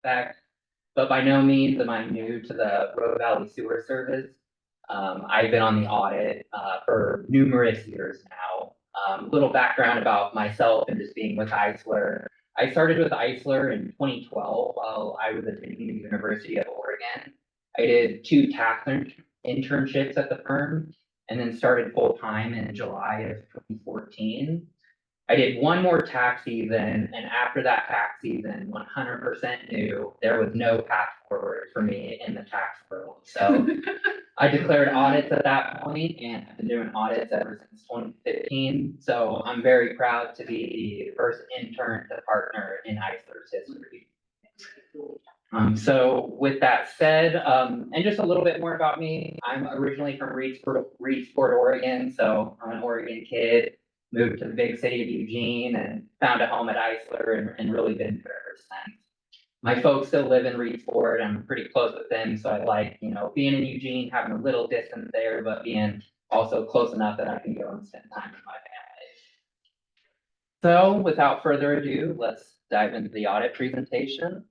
aspect, but by no means am I new to the Rogue Valley Sewer Service. I've been on the audit for numerous years now. Little background about myself and just being with Eisler. I started with Eisler in 2012 while I was attending the University of Oregon. I did two tax internships at the firm and then started full time in July of 2014. I did one more tax season, and after that tax season, 100% knew there was no path forward for me in the tax world. So I declared audits at that point, and I've been doing audits ever since 2015. So I'm very proud to be the first intern to partner in Eisler's history. So with that said, and just a little bit more about me, I'm originally from Reedsport, Oregon. So I'm an Oregon kid, moved to the big city of Eugene and found a home at Eisler and really been there ever since. My folks still live in Reedsport. I'm pretty close with them. So I like, being in Eugene, having a little distance there, but being also close enough that I can go and spend time with my family. So without further ado, let's dive into the audit presentation.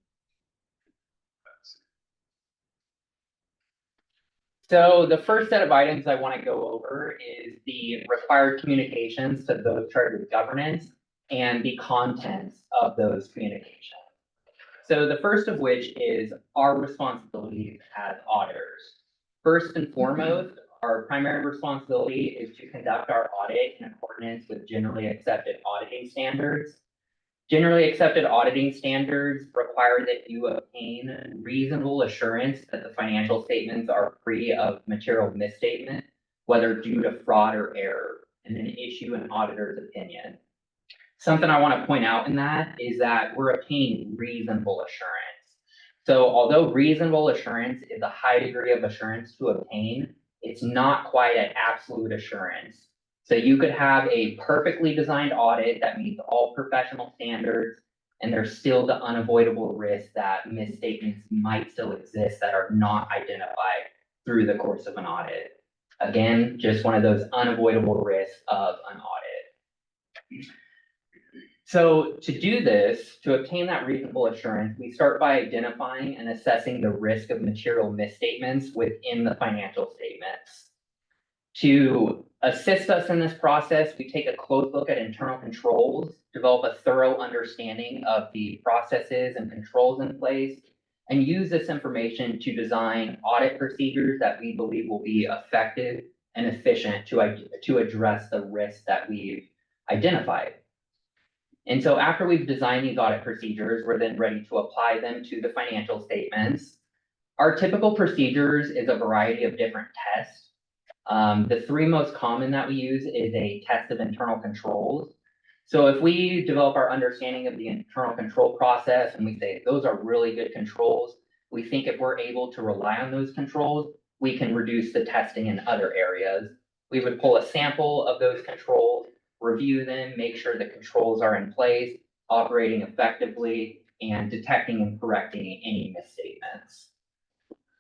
So the first set of items I want to go over is the required communications to those charged with governance and the contents of those communications. So the first of which is our responsibilities as auditors. First and foremost, our primary responsibility is to conduct our audit in accordance with generally accepted auditing standards. Generally accepted auditing standards require that you obtain reasonable assurance that the financial statements are free of material misstatement, whether due to fraud or error, and then issue an auditor's opinion. Something I want to point out in that is that we're obtaining reasonable assurance. So although reasonable assurance is a high degree of assurance to obtain, it's not quite an absolute assurance. So you could have a perfectly designed audit that meets all professional standards, and there's still the unavoidable risk that misstatements might still exist that are not identified through the course of an audit. Again, just one of those unavoidable risks of an audit. So to do this, to obtain that reasonable assurance, we start by identifying and assessing the risk of material misstatements within the financial statements. To assist us in this process, we take a close look at internal controls, develop a thorough understanding of the processes and controls in place, and use this information to design audit procedures that we believe will be effective and efficient to address the risks that we've identified. And so after we've designed these audit procedures, we're then ready to apply them to the financial statements. Our typical procedures is a variety of different tests. The three most common that we use is a test of internal controls. So if we develop our understanding of the internal control process and we say those are really good controls, we think if we're able to rely on those controls, we can reduce the testing in other areas. We would pull a sample of those controls, review them, make sure the controls are in place, operating effectively, and detecting and correcting any misstatements.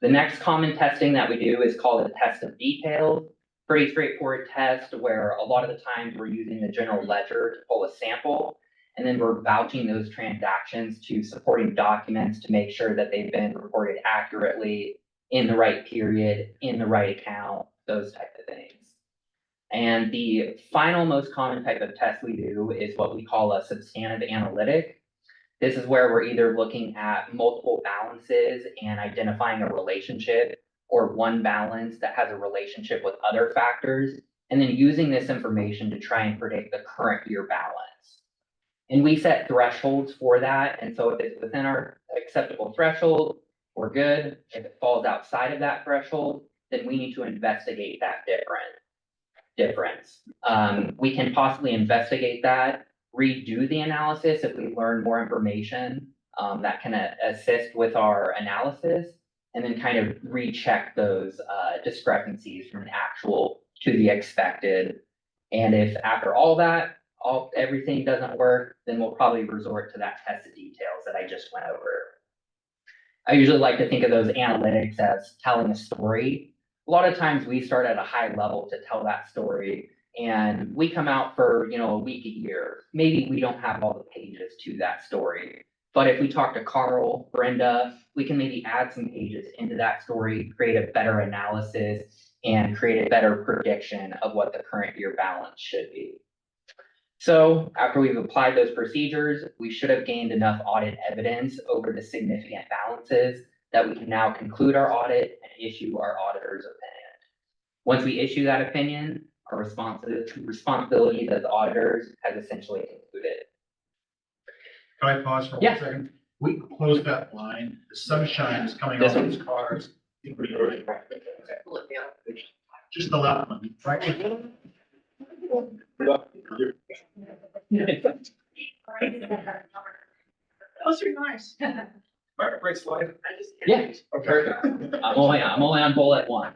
The next common testing that we do is called a test of details. Pretty straightforward test where a lot of the times we're using the general ledger to pull a sample, and then we're vouching those transactions to supporting documents to make sure that they've been reported accurately in the right period, in the right account, those types of things. And the final most common type of test we do is what we call a substantive analytic. This is where we're either looking at multiple balances and identifying a relationship, or one balance that has a relationship with other factors, and then using this information to try and predict the current year balance. And we set thresholds for that. And so if it's within our acceptable threshold, we're good. If it falls outside of that threshold, then we need to investigate that difference. We can possibly investigate that, redo the analysis if we learn more information that can assist with our analysis, and then kind of recheck those discrepancies from the actual to the expected. And if after all that, everything doesn't work, then we'll probably resort to that test of details that I just went over. I usually like to think of those analytics as telling a story. A lot of times we start at a high level to tell that story, and we come out for, a week, a year. Maybe we don't have all the pages to that story, But if we talk to Carl, Brenda, we can maybe add some pages into that story, create a better analysis, and create a better prediction of what the current year balance should be. So after we've applied those procedures, we should have gained enough audit evidence over the significant balances that we can now conclude our audit and issue our auditor's opinion. Once we issue that opinion, our responsibilities as auditors has essentially concluded. Can I pause for Yeah. 1 second? We closed that line, the sunshine is coming This off one? these cars. Just the left one, right? Those are nice. Right slide. Yeah, Okay. perfect. I'm only on bullet one.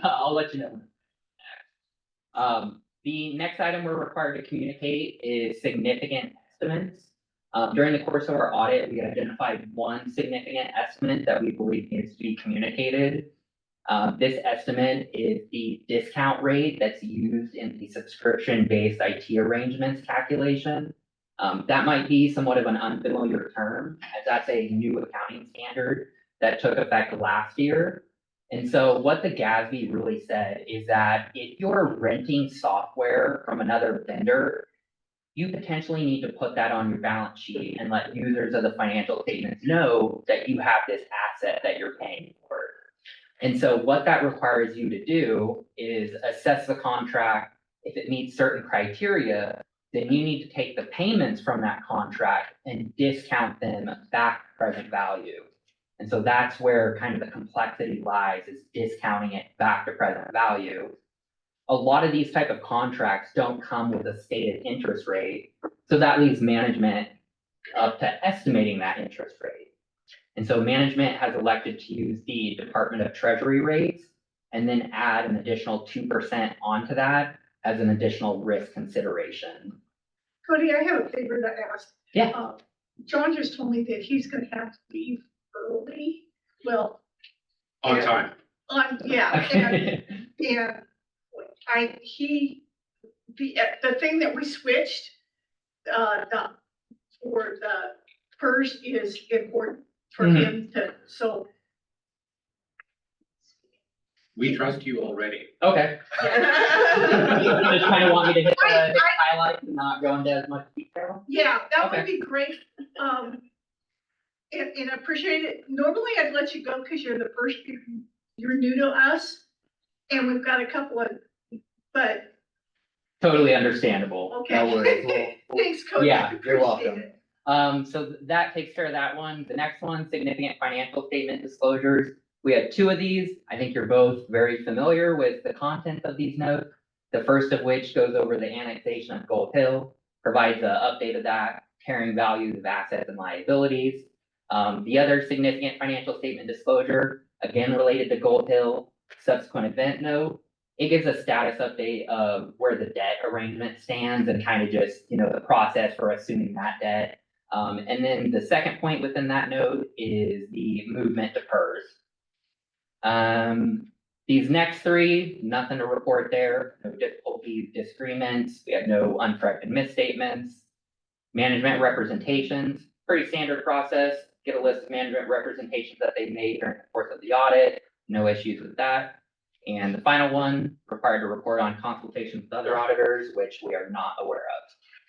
I'll let you know. The next item we're required to communicate is significant estimates. During the course of our audit, we identified one significant estimate that we believe needs to be communicated. This estimate is the discount rate that's used in the subscription-based IT arrangements calculation. That might be somewhat of an unfamiliar term, as that's a new accounting standard that took effect last year. And so what the GASB really said is that if you're renting software from another vendor, you potentially need to put that on your balance sheet and let users of the financial statements know that you have this asset that you're paying for. And so what that requires you to do is assess the contract. If it meets certain criteria, then you need to take the payments from that contract and discount them back to present value. And so that's where kind of the complexity lies, is discounting it back to present value. A lot of these type of contracts don't come with a stated interest rate, so that leaves management up to estimating that interest rate. And so management has elected to use the Department of Treasury rates and then add an additional 2% onto that as an additional risk consideration. Cody, I have a favor to ask. Yeah. John just told me that he's gonna have to leave early. Well. On time. Yeah, and the thing that we switched, for the PERS is important for him to, so. We trust you already. Okay. Yeah, Just kind of want me to hit the highlights and not go into as much detail? that would Okay. be great. And I appreciate it. Normally I'd let you go because you're the first, you're new to us. And we've got a couple of, but. Totally understandable. Okay. No worries. Thanks, Cody. Yeah, you're Appreciate welcome. it. So that takes care of that one. The next one, significant financial statement disclosures. We had two of these. I think you're both very familiar with the content of these notes. The first of which goes over the annexation of Gold Hill, provides an update of that, carrying values of assets and liabilities. The other significant financial statement disclosure, again related to Gold Hill, subsequent event note. It gives a status update of where the debt arrangement stands and kind of just, the process for assuming that debt. And then the second point within that note is the movement to PERS. These next three, nothing to report there, no difficulties, disagreements, we had no uncorrected misstatements. Management representations, pretty standard process, get a list of management representations that they made during the course of the audit, no issues with that. And the final one, required to report on consultations with other auditors, which we are not aware of.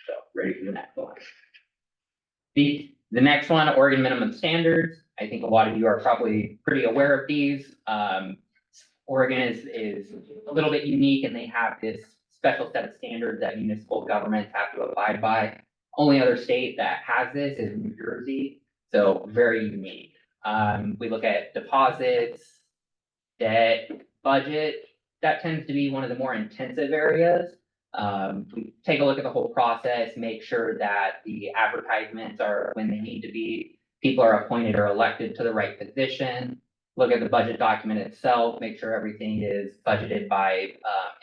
So ready for the next one. The next one, Oregon minimum standards. I think a lot of you are probably pretty aware of these. Oregon is a little bit unique, and they have this special set of standards that municipal governments have to abide by. Only other state that has this is New Jersey, so very unique. We look at deposits, debt, budget. That tends to be one of the more intensive areas. We take a look at the whole process, make sure that the advertisements are when they need to be, people are appointed or elected to the right position, look at the budget document itself, make sure everything is budgeted by,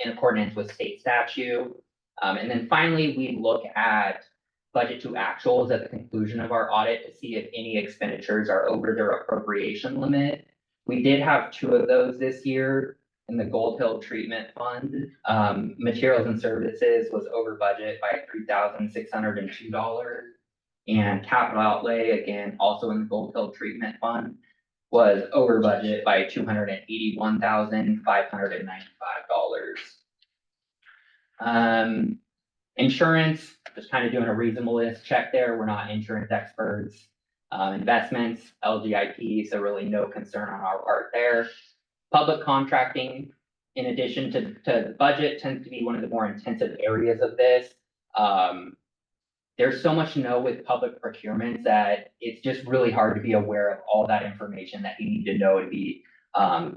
in accordance with state statute. And then finally, we look at budget to actuals at the conclusion of our audit to see if any expenditures are over their appropriation limit. We did have two of those this year. In the Gold Hill Treatment Fund, materials and services was over budget by $3,602. And capital outlay, again, also in the Gold Hill Treatment Fund, was over budget by $281,595. Insurance, just kind of doing a reasonableness check there. We're not insurance experts. Investments, LGIP, so really no concern on our part there. Public contracting, in addition to the budget, tends to be one of the more intensive areas of this. There's so much to know with public procurement that it's just really hard to be aware of all that information that you need to know to be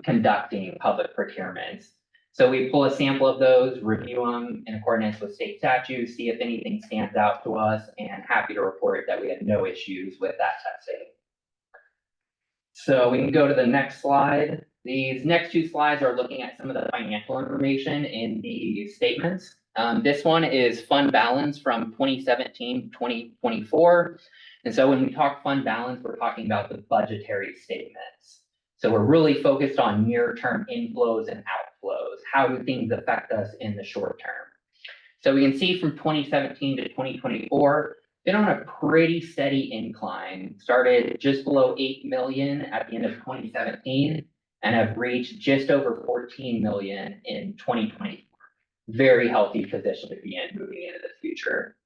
conducting public procurements. So we pull a sample of those, review them in accordance with state statutes, see if anything stands out to us, and happy to report that we had no issues with that testing. So we can go to the next slide. These next two slides are looking at some of the financial information in the statements. This one is fund balance from 2017 to 2024. And so when we talk fund balance, we're talking about the budgetary statements. So we're really focused on near-term inflows and outflows. How do things affect us in the short term? So we can see from 2017 to 2024, been on a pretty steady incline. Started just below 8 million at the end of 2017 and have reached just over 14 million in 2020. Very healthy position to be in moving into the future.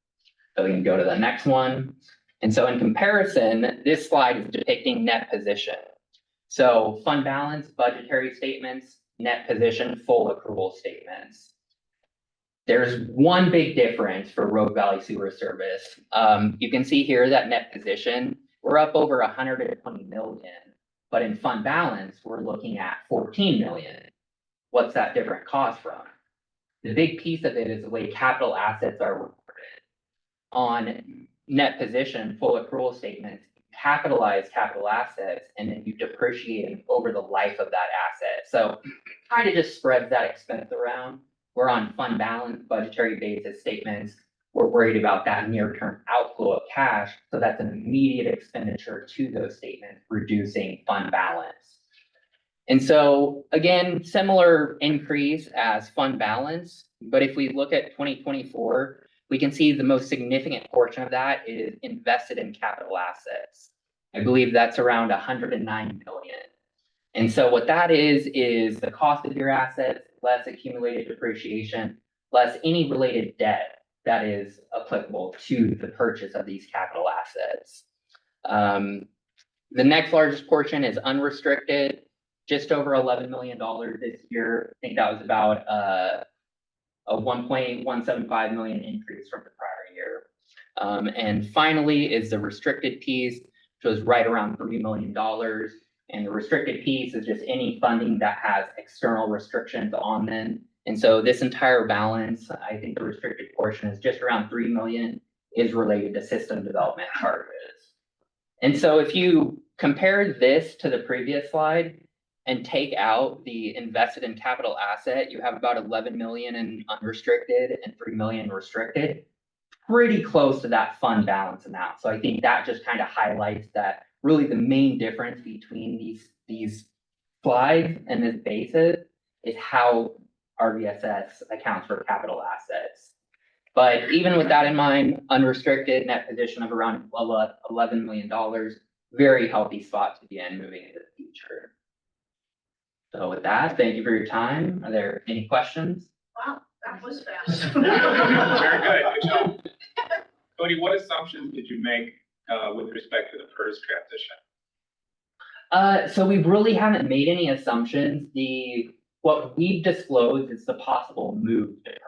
So we can go to the next one. And so in comparison, this slide is depicting net position. So fund balance, budgetary statements, net position, full accrual statements. There's one big difference for Rogue Valley Sewer Service. You can see here that net position, we're up over 120 million, but in fund balance, we're looking at 14 million. What's that different cost from? The big piece of it is the way capital assets are reported. On net position, full accrual statements, capitalize capital assets, and then you depreciate them over the life of that asset. So kind of just spreads that expense around. We're on fund balance, budgetary basis statements. We're worried about that near-term outflow of cash. So that's an immediate expenditure to those statements, reducing fund balance. And so again, similar increase as fund balance. But if we look at 2024, we can see the most significant portion of that is invested in capital assets. I believe that's around 109 million. And so what that is the cost of your assets, less accumulated depreciation, less any related debt that is applicable to the purchase of these capital assets. The next largest portion is unrestricted, just over $11 million this year. I think that was about a 1.175 million increase from the prior year. And finally is the restricted piece, which was right around $3 million. And the restricted piece is just any funding that has external restrictions on them. And so this entire balance, I think the restricted portion is just around 3 million, is related to system development charges. And so if you compare this to the previous slide and take out the invested in capital asset, you have about 11 million in unrestricted and 3 million restricted, pretty close to that fund balance amount. So I think that just kind of highlights that really the main difference between these slides and this basis is how RVSS accounts for capital assets. But even with that in mind, unrestricted net position of around $11 million, very healthy spot to be in moving into the future. So with that, thank you for your time. Are there any questions? Wow, that was fast. Very good, good job. Cody, what assumptions did you make with respect to the PERS transition? So we really haven't made any assumptions. What we've disclosed is the possible move to PERS.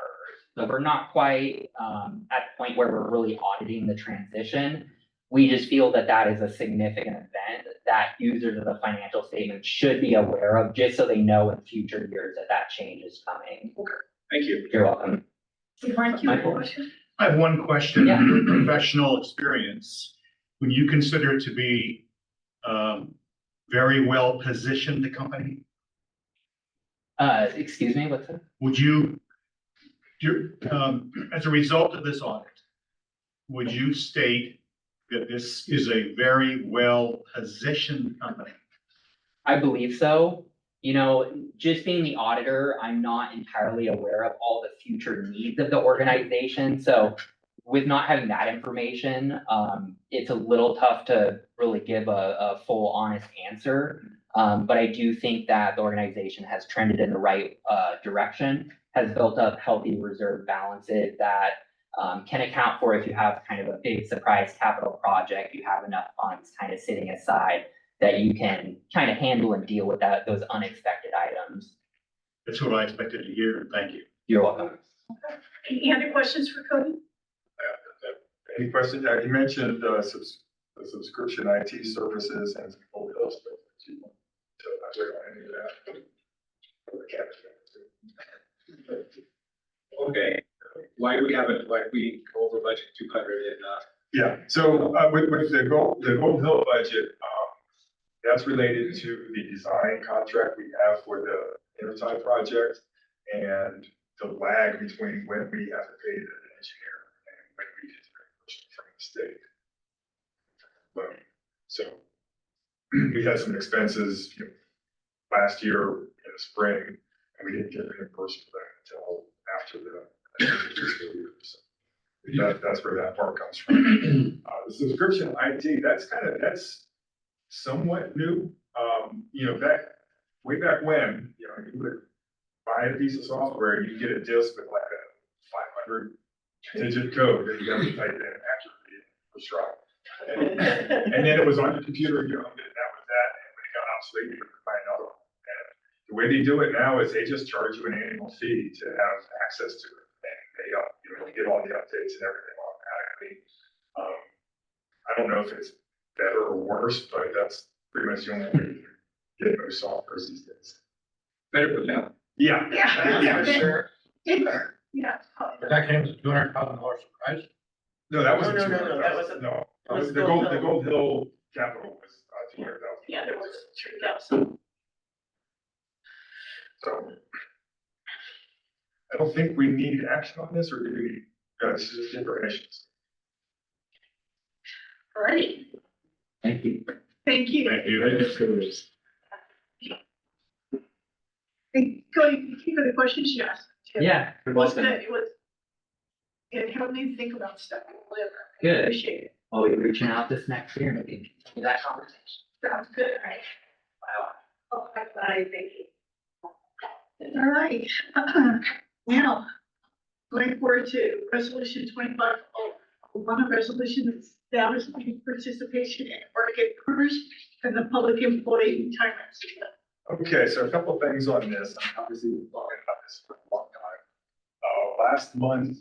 So we're not quite at the point where we're really auditing the transition. We just feel that that is a significant event that users of the financial statement should be aware of, just so they know in future years that that change is coming. Thank you. You're welcome. Mark, you have a Michael? question? I have one question. Yeah. Your professional experience, when you consider to be very well positioned the company, Excuse me, what's that? would you, as a result of this audit, would you state that this is a very well positioned company? I believe so. You know, just being the auditor, I'm not entirely aware of all the future needs of the organization. So with not having that information, it's a little tough to really give a full honest answer. But I do think that the organization has trended in the right, direction, has built up healthy reserve balances that, can account for if you have kind of a big surprise capital project, you have enough funds kind of sitting aside that you can kind of handle and deal with those unexpected items. That's what I expected to hear. Thank you. You're welcome. Any other questions for Cody? Any questions? You mentioned the subscription IT services and all those. Okay, why do we have it, why we go over budget 200 and, Yeah, so with the Gold Hill budget, that's related to the design contract we have for the Intertie project and the lag between when we have to pay the engineer and when we get the reimbursement from the state. So we had some expenses, last year in the spring, and we didn't get reimbursed for that until after the fiscal year. So that's where that part comes from. The subscription IT, that's somewhat new. Way back when, you would buy a piece of software and you get a disk with like a 500-digit code that you have to type in accurately for sure. And then it was on your computer, and that was that. And when it got obsolete, you could buy another one. And the way they do it now is they just charge you an annual fee to have access to it. And they get all the updates and everything automatically. I don't know if it's better or worse, but that's pretty much the only way you get most software these days. better for them? Yeah. Yeah. For sure. Yeah. That came as a $200,000 surprise. No, that wasn't. No, that wasn't. No, It was the Gold Gold Hill. Hill capital was 200,000. Yeah, there was 3,000. So I don't think we need action on this, or do we, this is just information. All right, Thank you. thank you. Thank you. Hey, Cody, thank you for the questions you asked. Yeah, you're It was welcome. good. It helped me think about stuff. Good. Appreciate it. I'll be reaching out this next year, maybe continue that conversation. Sounds good. All right. Wow. Oh, bye, thank you. All right. Now, going forward to resolution 25, one of resolution establishing participation in market PERS and the public employee retirement system. Okay, so a couple of things on this. I'm obviously been talking about this for a long time. Last month,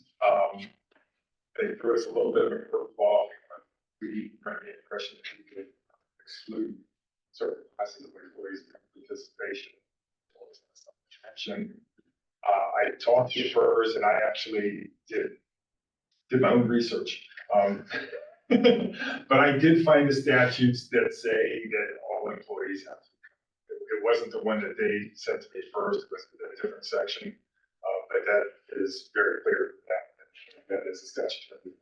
they threw us a little bit of a curveball. We were under the impression that we could exclude certain classes of employees from participation. I talked to FERS and I actually did my own research. But I did find the statutes that say that all employees have to. It wasn't the one that they sent to me first, it was a different section. But that is very clear that is a statutory.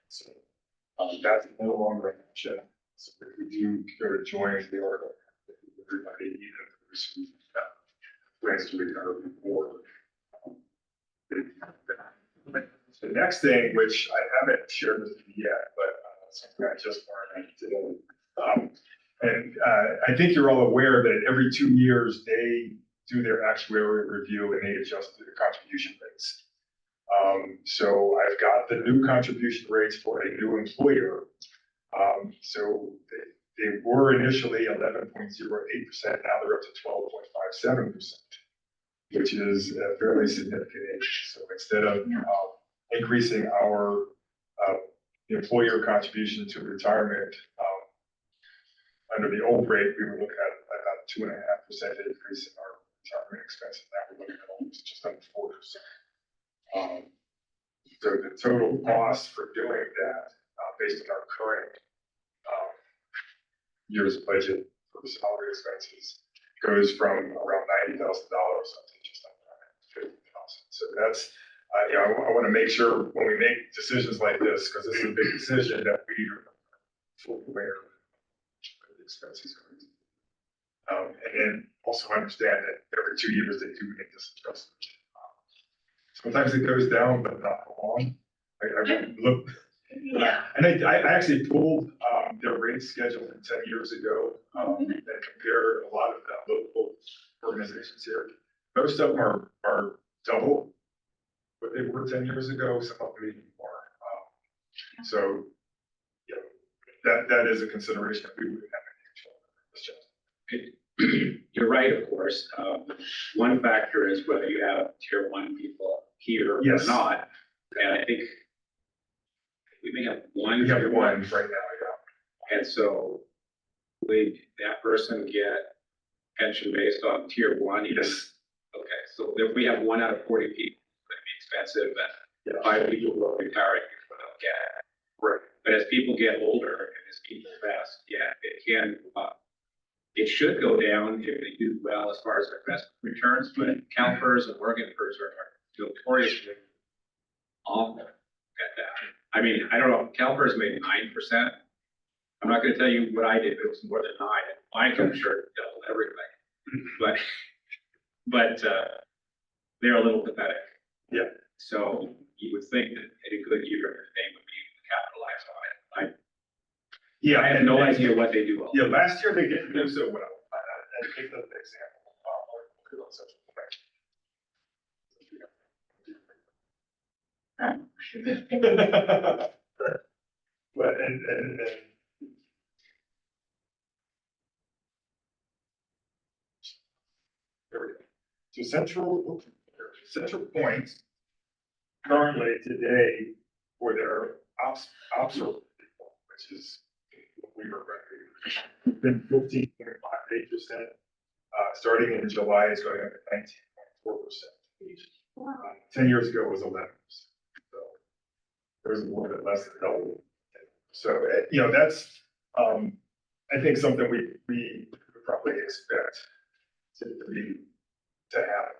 So that's no longer an option. So if we do go to join the article, everybody even if we receive plans to retire before. The next thing, which I haven't shared with you yet, but something I just learned today. And I think you're all aware that every 2 years they do their actuarial review and they adjust the contribution rates. So I've got the new contribution rates for a new employer. So they were initially 11.08%. Now they're up to 12.57%, which is a fairly significant increase. So instead of increasing our employer contribution to retirement under the old rate, we were looking at about 2.5% increase in our retirement expenses. Now we're looking at almost just under 4%. So the total cost for doing that, based on our current year's budget for the salary expenses, goes from around $90,000 up to just under $50,000. So that's, I want to make sure when we make decisions like this, because this is a big decision, that we are fully aware of the expenses. And then also understand that every 2 years they do make this adjustment. Sometimes it goes down, but not long. I looked, Yeah. and I actually pulled, their rate schedule from 10 years ago, and compared a lot of the local organizations here. Most of them are double what they were 10 years ago, some of them even more. So, you know, that is a consideration that we would have. You're right, of course. One factor is whether you have tier one people here or Yes. not. And I think we may have one. We have tier one right now, yeah. And so would that person get pension based on tier one? Yes. Okay, so if we have 1 out of 40 people, it's gonna be expensive, and Yeah. 5 people will retire, people don't get it. Right. But as people get older and as people invest, yeah, it can, it should go down if they do well as far as their investment returns, but CalPERS and mortgagers are notoriously awful at that. I mean, I don't know, CalPERS made 9%. I'm not gonna tell you what I did, but it was more than 9. My income sure doubled everything. But they're a little pathetic. Yeah. So you would think that in a good year, they would be capitalized on it. Yeah. I have no idea what they do. Yeah, last year they didn't do so well. And take the example. But, and. There we go. So central point currently today for their ops, which is what we were running, been 15.58%. Starting in July, it's going up to 19.4%. 10 years ago it was 11%. So there's a little bit less than double. So, you know, that's, I think something we would probably expect to happen.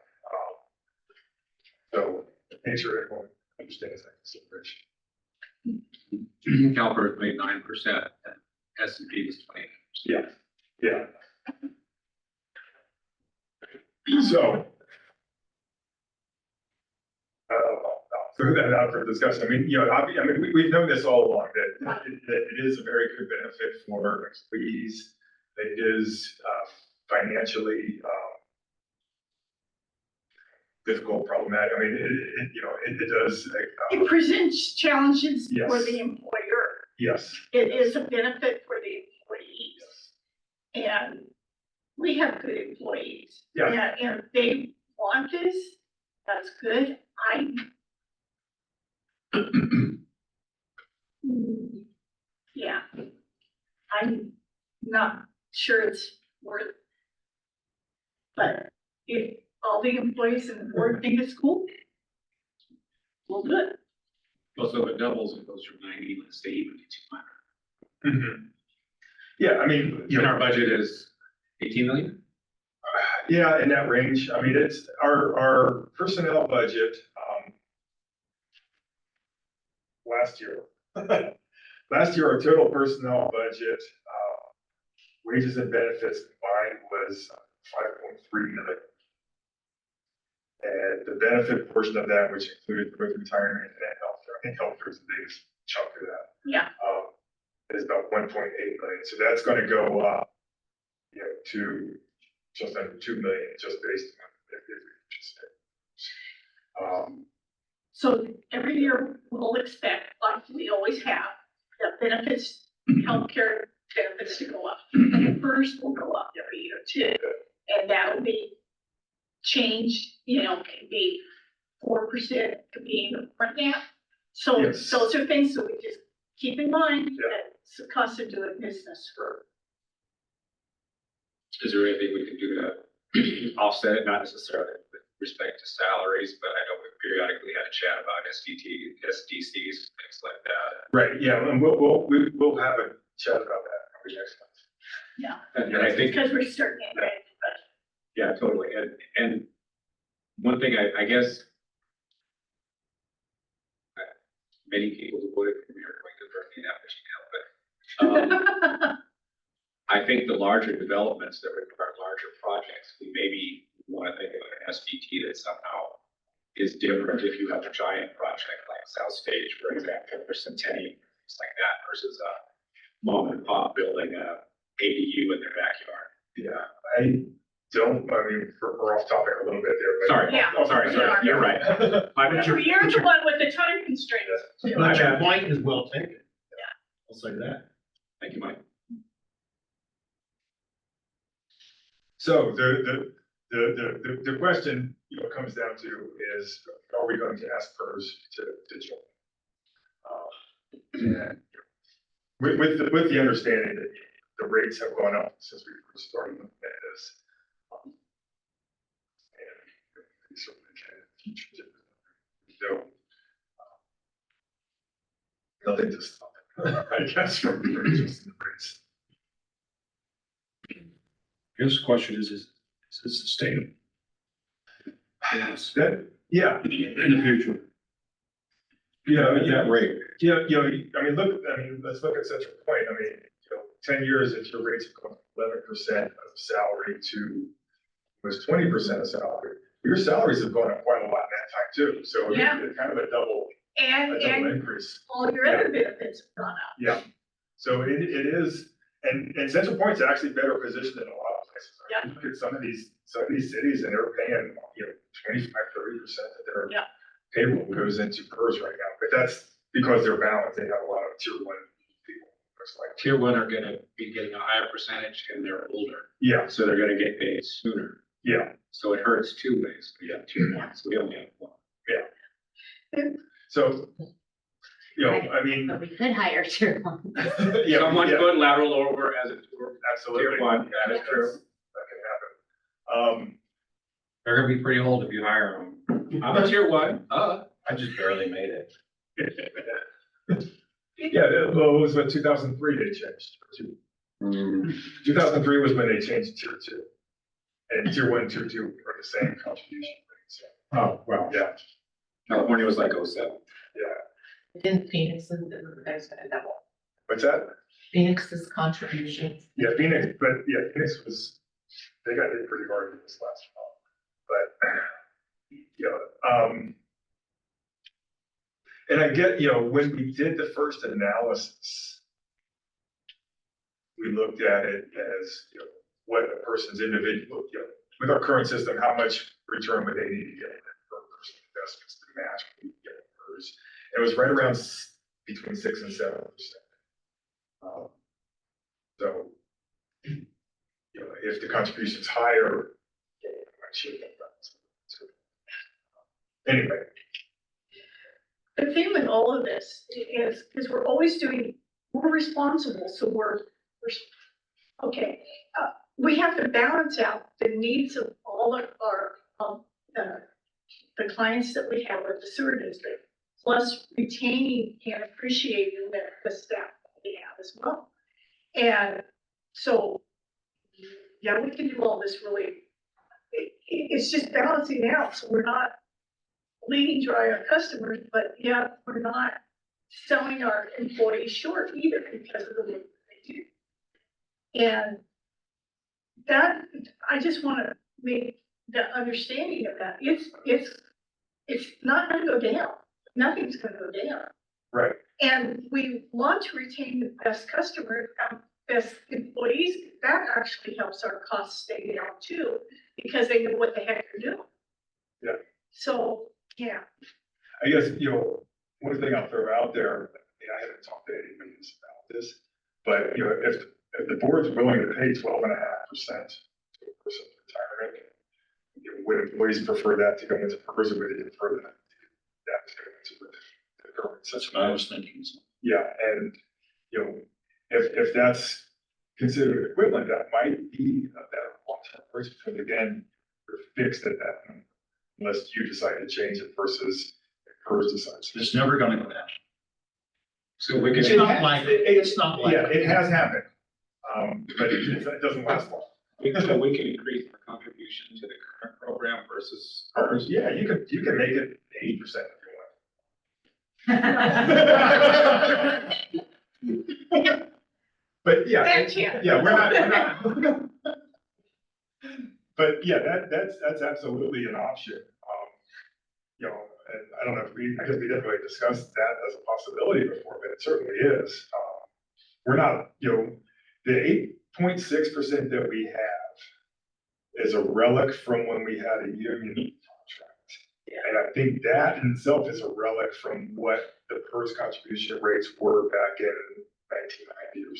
So make sure everyone understands that consideration. CalPERS made 9%, and S&P was 20. Yeah, yeah. So. Throw that out for discussion. I mean, you know, we've known this all along, that it is a very good benefit for employees. It is financially difficult, problematic. I mean, it does. It presents challenges for Yes. the employer. Yes. It is a benefit for the employees. And we have good employees. Yeah. And if they want this, that's good. Yeah. I'm not sure it's worth. But if all the employees in the board think it's cool, we'll do it. Well, so if it doubles, it goes from 90, let's say even to 200. Mhm. Yeah, I mean, you And know, our budget is 18 million? yeah, in that range. I mean, it's our personnel budget, last year. Last year, our total personnel budget, wages and benefits combined was 5.3 million. And the benefit portion of that, which included both retirement and healthcare, I think healthcare is the biggest chunk of that. Yeah. Is about 1.8 million. So that's gonna go up, you know, to just under 2 million, just based on. So every year we'll expect, like we always have, the benefits, healthcare benefits to go up. And first will go up every year too. And that will be changed, you know, can be 4%, could be even more than that. So Yes. those are things that we just keep in mind, Yeah. that it's the cost of doing business for. Is there anything we can do to offset it, not necessarily with respect to salaries, but I know we periodically had a chat about SDCs, things like that. Right, yeah, and we'll have a chat about that probably next month. Yeah. And I think, Because we're starting it, right? But yeah, totally. And one thing I guess many people who voted for me are going to burn me that much now, but I think the larger developments that require larger projects, we maybe want to think about an SDT that somehow is different if you have a giant project like South Stage, for example, or Centennial, things like that, versus a mom and pop building a ADU in their backyard. Yeah, I don't, I mean, we're off topic a little bit there, but. Sorry, Yeah. sorry, you're right. My bad. You're the one with the time constraints. too. But your point is well taken. Yeah. I'll say that. Thank you, Mike. So the question, comes down to is, are we going to ask PERS to join? And with the understanding that the rates have gone up since we first started looking at this. And we certainly can in the future. So, nothing to stop it, I guess, from reducing the rates. His question is it sustainable? Yes. That, yeah, In the future. At that rate. Let's look at Central Point. 10 years, if your rates have gone 11% of salary to was 20% of salary, your salaries have gone up quite a lot in that time too. So Yeah. it's kind of a double And increase. all your other benefits have gone up. Yeah. So it is, and Central Point's actually better positioned than a lot of places. Yeah. You look at some of these cities and they're paying, 25, 30% of their Yeah. payroll goes into PERS right now, but that's because they're balanced. They have a lot of tier 1 people. Looks like. Tier 1 are gonna be getting a higher percentage and they're older, Yeah, so they're gonna get paid sooner. yeah. So it hurts two ways. We got Tier 1, so we only have one. So, But we could hire tier one. yeah, Someone yeah, could lateral over as a absolutely. Tier 1, that is true. That can happen. They're gonna be pretty old if you hire them. I'm a Tier 1, I just barely made it. Yeah, it was when 2003 they changed. 2003 was when they changed tier 2. And tier 1, tier 2 are the same contribution rates. Oh, well. Yeah, California was like 07. yeah. Then Phoenix's, you guys gonna double. What's that? Phoenix's contribution. Yeah, Phoenix was, they got hit pretty hard in this last fall. But, and I get, when we did the first analysis, we looked at it as, what a person's individual, with our current system, how much return would they need to get per person investments to match what we get PERS. It was right around between 6 and 7%. So, if the contribution's higher, I should get that. So, anyway. The thing with all of this is, we're always doing, we're responsible, so we're okay. We have to balance out the needs of all of our, the clients that we have at the sewer district, plus retaining and appreciating the staff that we have as well. And so, yeah, we can do all this really, it's just balancing out, so we're not bleeding dry our customers, but yeah, we're not selling our employees short either because of the work they do. And that, I just want to make the understanding of that. It's not going to go down. Nothing's going to go down. Right. And we want to retain the best customer, best employees. That actually helps our costs stay down too, because they know what the heck they're doing. Yeah. So, yeah. I guess, one thing I'll throw out there, I haven't talked to anybody about this, but, if the board's willing to pay 12.5% to a person's retirement, would employees prefer that to go into PERS, or would they prefer that to go into the current system? That's what I was thinking. Yeah, and, if that's considered equivalent, that might be a better long-term choice, because again, you're fixed at that point, unless you decide to change it versus if PERS decides. It's never gonna go down. So we It's can, not like, it's not like. Yeah, it has happened, but it doesn't last long. we can increase our contribution to the current program versus ours. Yeah, you can make it 80% if you want. But yeah, That's it. yeah, we're not. But yeah, that's absolutely an option. and I don't know if I guess we didn't really discuss that as a possibility before, but it certainly is. We're not, the 8.6% that we have is a relic from when we had a union contract. And I think that in itself is a relic from what the PERS contribution rates were back in 1990s.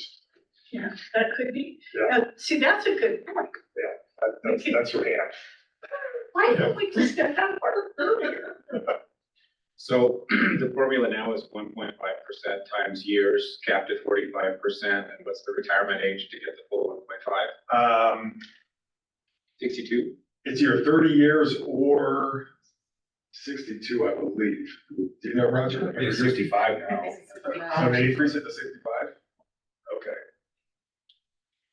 Yeah, that could be. Yeah. See, that's a good point. That's your hand. Why don't we just get that part earlier? So the formula now is 1.5% times years, capped at 45%. And what's the retirement age to get the full 1.5? 62? It's either 30 years or 62, I believe. Do you know, Roger? I think it's 65 now. So they increase it to 65? Okay.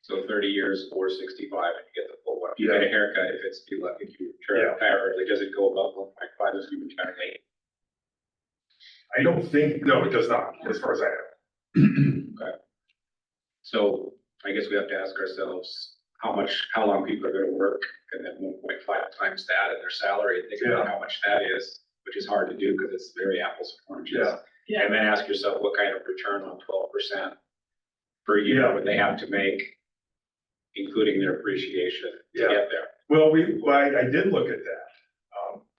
So 30 years or 65 and you get the full one. If you get a haircut, if it's, be lucky, if you Yeah. retire early, does it go above 1.5 as you retire late? I don't think, no, it does not, as far as I know. So I guess we have to ask ourselves how long people are gonna work and then 1.5 times that and their salary and think about how much that is, which is hard to do because it's very apples and oranges. Yeah. Yeah. And then ask yourself what kind of return on 12% per year Yeah. would they have to make, including their appreciation to Yeah. get there. Well, I did look at that,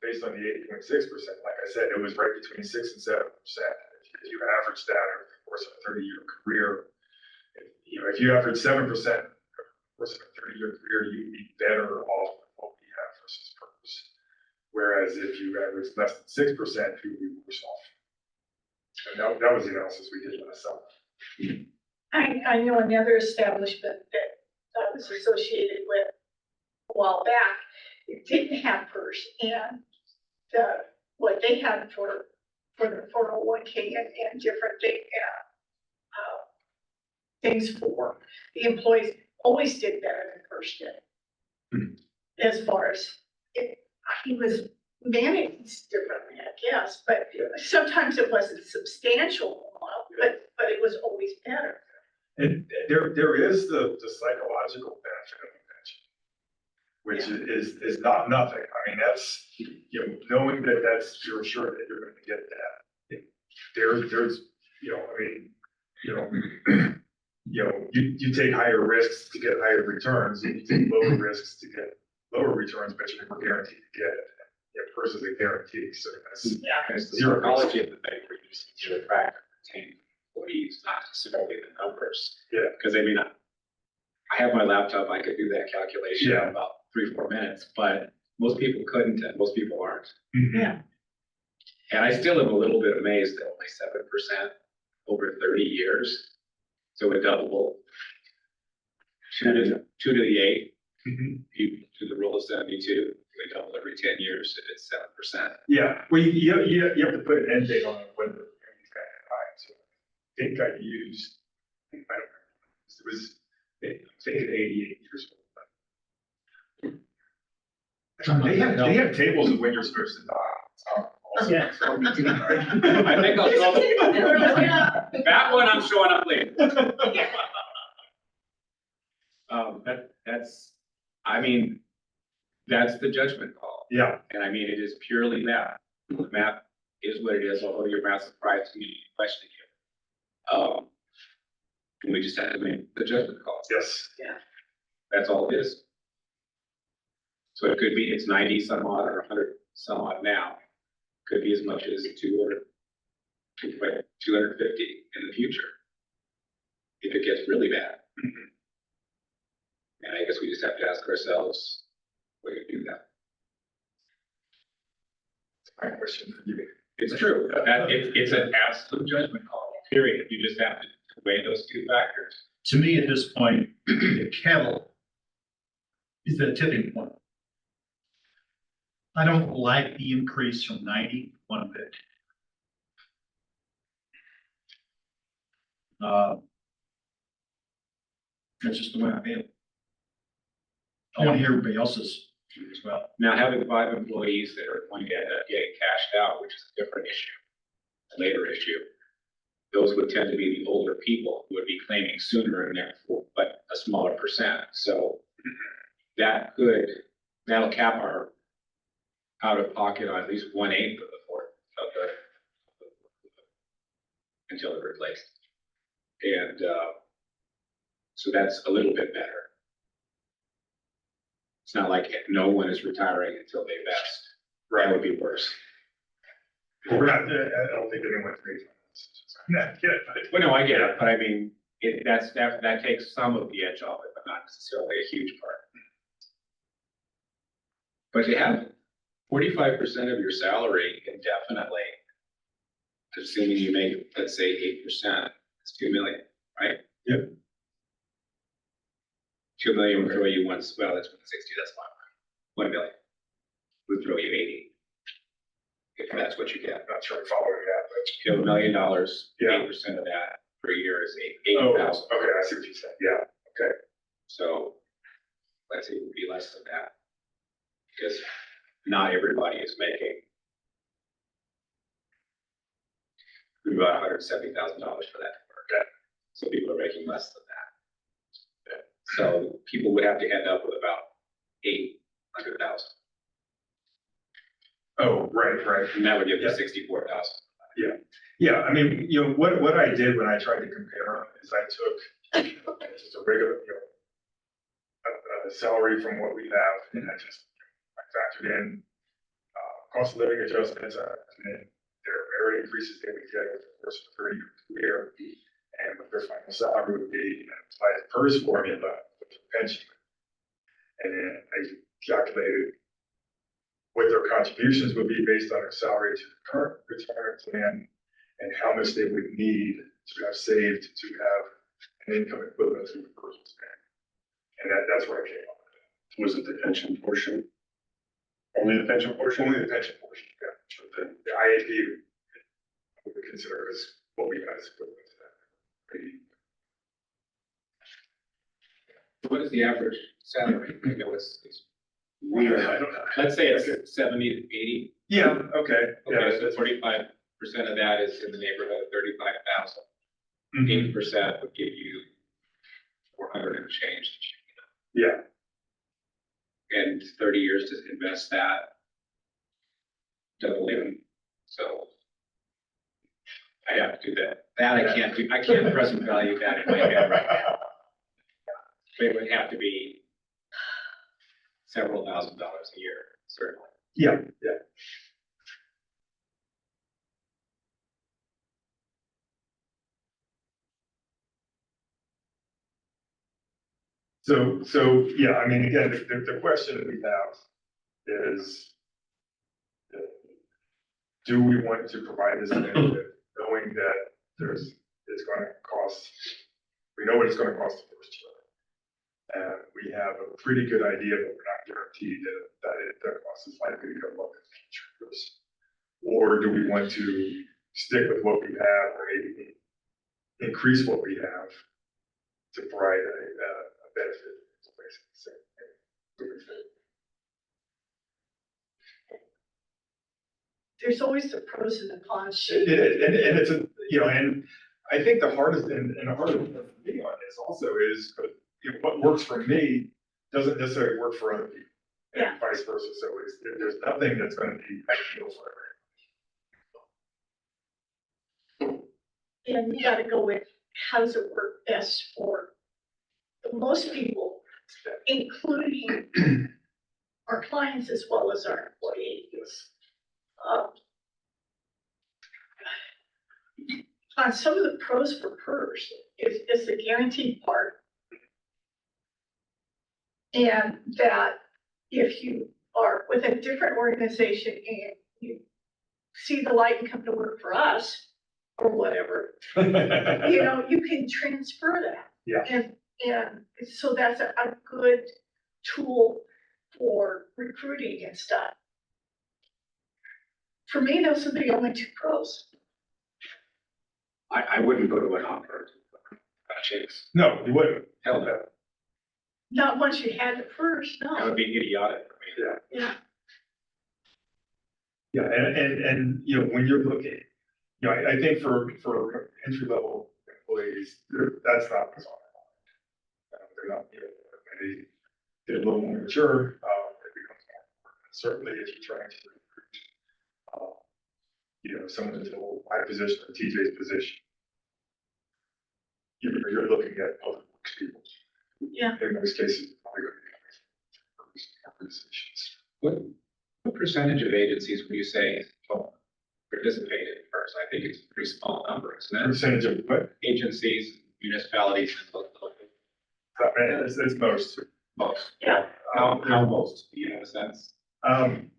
based on the 8.6%. Like I said, it was right between 6 and 7%. If you average that over the course of a 30-year career, if you average 7% over the course of a 30-year career, you'd be better off than what we have versus PERS. Whereas if you average less than 6%, you'd be worse off. And that was the analysis we did last summer. I know another establishment that I was associated with a while back, it didn't have PERS, and what they had for the 401k and different things for the employees always did better than PERS did. As far as he was managed differently, I guess, but sometimes it wasn't substantial, but it was always better. And there is the psychological benefit of a pension, which is not nothing. I mean, that's, knowing that you're sure that you're going to get that. There's, you take higher risks to get higher returns, and you take lower risks to get lower returns, but you're never guaranteed to get it. PERS is a guarantee, so that's And it's the zero psychology of the thing for you to attract and retain employees, not necessarily the numbers. Yeah. Because I mean, I have my laptop, I could do that calculation Yeah. in about 3-4 minutes, but most people couldn't and most people aren't. Yeah. And I still am a little bit amazed that only 7% over 30 years. So a double, 2 to the 8, you do the rule of 72, we double every 10 years, if it's 7%. Yeah, well, you have to put an end date on it when the time. So I think I used, I don't remember, it was, I think at 88 years old. They have tables of when you're supposed to die. Yeah. I think I'll show that one I'm showing up late. That's the judgment call. Yeah, And I mean, it is purely math. The math is what it is, although your math surprised me questioning you. And we just had to make the judgment call. yes. That's all it is. So it could be, it's 90 some odd or 100 some odd now. Could be as much as 250 in the future. If it gets really bad. And I guess we just have to ask ourselves, we can do that. My question for you. It's true. It's an absolute judgment call, period. You just have to weigh those two factors. To me, at this point, the kettle is the tipping point. I don't like the increase from 90 one bit. That's just the way I feel. I want to hear everybody else's view as well. Now, having 5 employees that are going to end up getting cashed out, which is a different issue, a later issue, those would tend to be the older people who would be claiming sooner and therefore, but a smaller percent. So that'll cap our out of pocket on at least 1/8 of the until they're replaced. And, so that's a little bit better. It's not like no one is retiring until they vest. That would be worse. Well, we're not, I don't think anyone's raising this. Not yet, but. Well, no, I get it, but I mean, that takes some of the edge off it, but not necessarily a huge part. But you have 45% of your salary indefinitely, assuming you make, let's say, 8%, it's 2 million, right? Yep. 2 million would throw you once, well, that's 160, that's fine. 1 million would throw you 80. If that's what you get. I'm not sure I'm following that, but. If you have $1 million, Yeah. 8% of that per year is Oh, 80,000. okay, I see what you're saying, yeah, okay. So let's say it would be less than that. Because not everybody is making about $170,000 for that work. So people are making less than that. So people would have to end up with about 800,000. Oh, right. And that would give you Yeah. 64,000. Yeah, I mean, you know, what I did when I tried to compare them is I took just a regular, a salary from what we have, and I factored in, cost of living adjustments, and then their merit increases they would get over the course of the 30-year career, and what their final salary would be, and applied the PERS formula with the pension. And then I calculated what their contributions would be based on their salary to the current retirement plan, and how much they would need to have saved to have an income equivalent to the PERS plan. And that's where I came up with it. Was it the pension portion? Only the pension portion? Only the pension portion, yeah. Sure. The IAP we would consider as what we got as equivalent to that. What is the average salary? I know it's Weird. I don't know. let's say it's 70 to 80. Yeah, okay. Okay, Yeah, so 45% of that is in the neighborhood of 35,000. Mhm. 8% would give you 400 and change. Yeah, And 30 years to invest that. Double in, so. I have to do that. That I can't do, I can't present value that in my head right now. But it would have to be several $1,000s a year, certainly. yeah. So, yeah, I mean, again, the question that we have is, do we want to provide this benefit, knowing that it's gonna cost, we know what it's gonna cost the first year. And we have a pretty good idea, but we're not guaranteed that cost is likely to go up in future years. Or do we want to stick with what we have, or maybe increase what we have to provide a benefit? It's basically the same thing. There's always the pros and the cons. It is, and it's a, you know, and I think the hardest, and the hardest thing for me on this also is, you know, what works for me doesn't necessarily work for other people. Yeah. And vice versa, so there's nothing that's gonna be ideal for everyone. And you gotta go with, how does it work best for most people, including our clients as well as our employees. On some of the pros for PERS is the guaranteed part. And that if you are with a different organization and you see the light and come to work for us or whatever, you know, you can transfer that. Yeah. And so that's a good tool for recruiting and stuff. For me, those are the only two pros. I wouldn't go to an offer. Chance. No, you wouldn't. Hell no. Not once you had it first, That no. would be idiotic for me. Yeah. Yeah, and, you know, when you're looking, you know, I think for entry level employees, that's not what's on their mind. They're not, you know, when they get a little more mature, it becomes more important. Certainly if you're trying to recruit, you know, someone into my position or TJ's position, you're looking at public works people. Yeah. In most cases, probably going to be organizations. What percentage of agencies would you say participated first? I think it's a pretty small number, isn't it? Percentage of what? Agencies, municipalities, and local. It's most. Most. Yeah. How most, do you have a sense? I would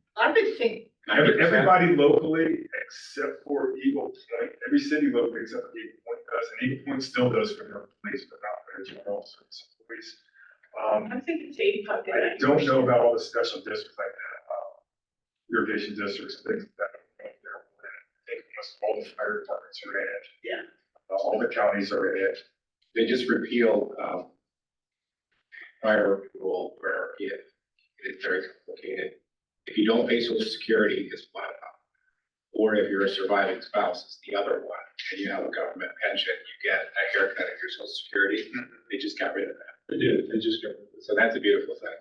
think, 90%? Everybody locally, except for Eagle Point, every city locally except for Eagle Point does, and Eagle Point still does for their police, but not for their general service police. I think it's 85 to I 90%. don't know about all the special districts like that, irrigation districts, things like that. I think almost all the fire departments are in it. Yeah. All the counties are in it. They just repealed, fire rule where it's very complicated. If you don't pay social security, it's one of them. Or if you're a surviving spouse, it's the other one, and you have a government pension, you get a haircut of your social security. They just got rid of that. They did, they just got. So that's a beautiful thing.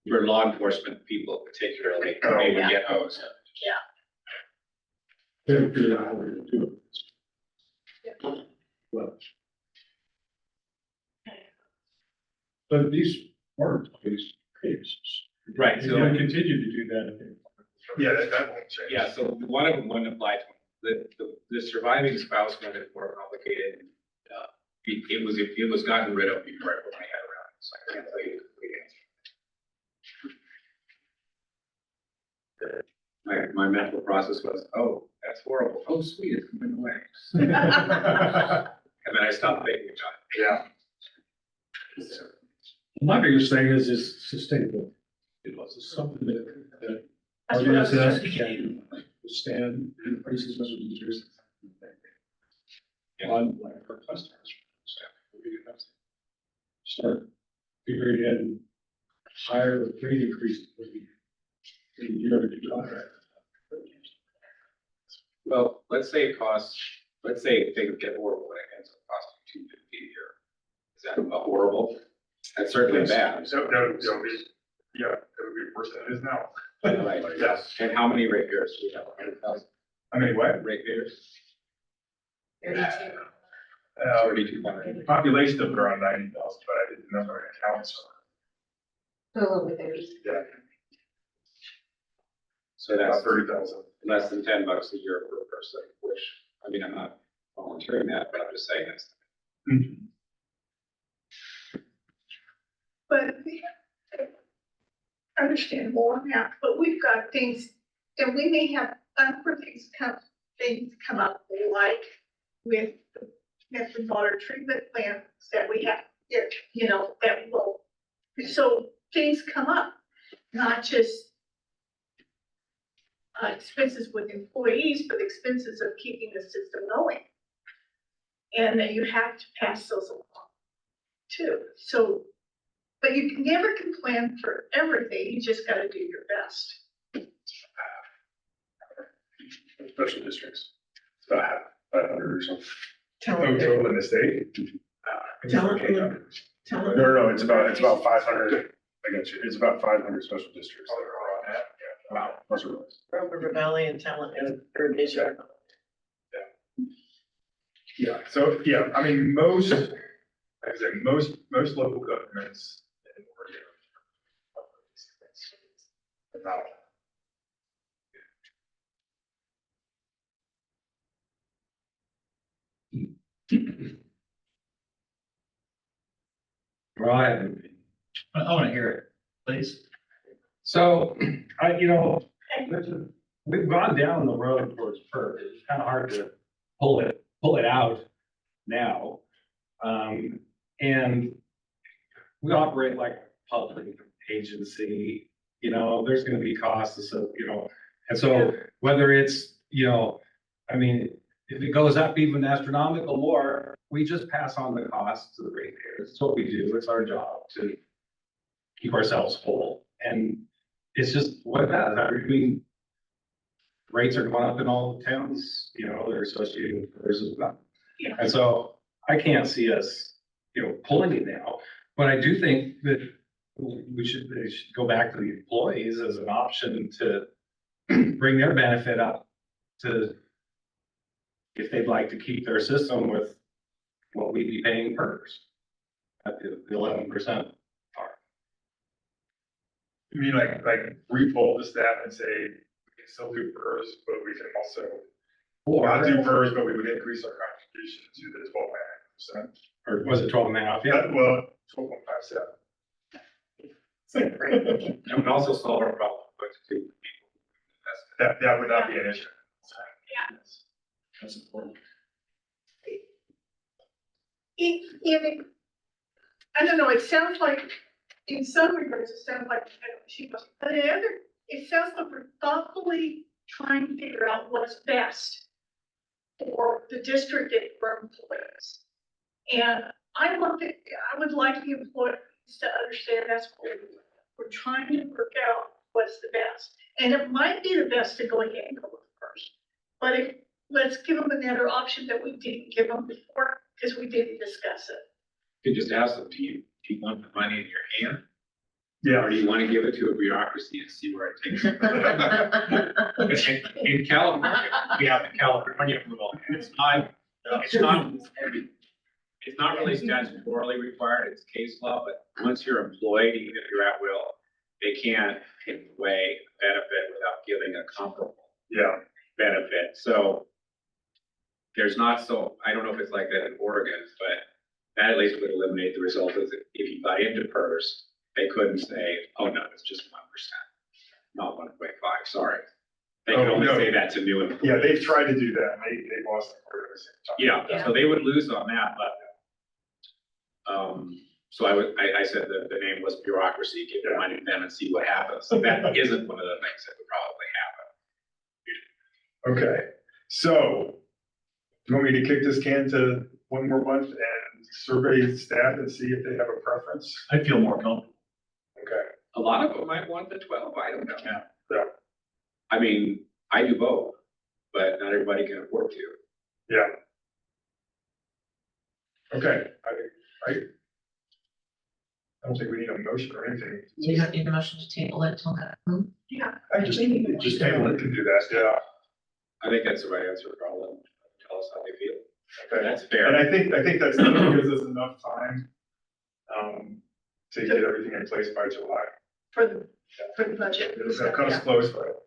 For law enforcement people particularly, Oh, maybe yeah. get hosed. They figured out how we're gonna do it. Well. But these aren't these cases. Right, You're so, gonna continue to do that. Yeah, that won't change. yeah, so one of them wouldn't apply to them. The surviving spouse one is more complicated. It was gotten rid of before I put my head around it, so I can't tell you the complete answer. My mental process was, oh, that's horrible. Oh, sweet, it's going away. And then I stopped thinking about Yeah. it. My biggest thing is sustainable. It was something that That's what I was RDSS thinking. can withstand increases as we do. Yeah. On like our customers. Start figuring in higher rate increases. In year to contract. Well, let's say it costs, let's say things get horrible and it ends up costing $250 a year. Is that horrible? That's certainly bad. So, no, it would be worse than it is now. Right. Yes. And how many ratepayers do we have? 100,000 I mean, what? ratepayers? 32. 3,200. Population of around 90,000, but I didn't know how it counts. A little over 30. Yeah, So about that's 30,000. less than $10 a year per person, which, I mean, I'm not volunteering that, but I'm just saying it's. But we have to understand more now, but we've got things, and we may have other things come up, like with the method water treatment plants that we have, that will, so things come up, not just expenses with employees, but expenses of keeping the system going. And then you have to pass those along too. So, but you never can plan for everything. You just gotta do your best. Special districts. It's about half, 500 or something. Tell Total in the state? Tell them. No, it's about 500. I got you. It's about 500 special districts that are on that. Yeah. Wow. Plus or less. River Valley and Talent and irrigation. Yeah, so, yeah, I mean, most, like I say, most local governments in Oregon. About. Well, I haven't. I want to hear it, please. So, we've gone down the road towards PERT. It's kind of hard to pull it out now. And we operate like a public agency, there's gonna be costs, so, and so whether it's, I mean, if it goes up even astronomical more, we just pass on the costs to the ratepayers. It's what we do. It's our job to keep ourselves whole. And it's just what it is. I mean, rates are going up in all the towns, they're associated with PERS as well. Yeah. And so I can't see us, pulling it now, but I do think that they should go back to the employees as an option to bring their benefit up to, if they'd like to keep their system with what we'd be paying PERS. At the 11% part. I mean, like repoll the staff and say, we can still do PERS, but we can also not do PERS, but we would increase our contribution to the 12.5%. Or was it 12.5? Yeah, Well, 12.57. It would also solve our problem with two people. That would not be an issue. That's important. I don't know, it sounds like, in some regards, it sounds like, she was, but in other, it sounds like we're thoughtfully trying to figure out what's best for the district and for employees. And I would like the employees to understand that's what we're trying to work out what's the best. And it might be the best to go ahead and go with first. But let's give them another option that we didn't give them before, because we didn't discuss it. You could just ask them, do you want the money in your hand? Yeah. Or do you want to give it to a bureaucracy and see where it takes you? In California, we have the California rule, and it's not really statutorily required, it's case law, but once you're employed, even if you're at will, they can't take away a benefit without giving a comparable Yeah. benefit. So there's not so, I don't know if it's like that in Oregon, but that at least would eliminate the result of if you got into PERS, they couldn't say, oh no, it's just 1%, not 1.5, sorry. They can Oh, only no. say that to new employees. Yeah, they've tried to do that. They've lost the court at the same time. Yeah, so they would lose on that, but, so I said that the name was bureaucracy, give the money to them and see what happens. So that isn't one of the things that would probably happen. Okay, so do you want me to kick this can to one more month and survey staff and see if they have a preference? I feel more comfortable. Okay, A lot of them might want the 12, I don't know. Yeah. I mean, I do both, but not everybody can afford to. yeah. Okay, I don't think we need a motion or anything. You don't need a motion to table it till that. Yeah. I just table it, can do that, yeah. I think that's the right answer for all of them. Tell us how they feel. Okay. That's And fair. I think that still gives us enough time to get everything in place by July. For the budget. It'll cut us close, but.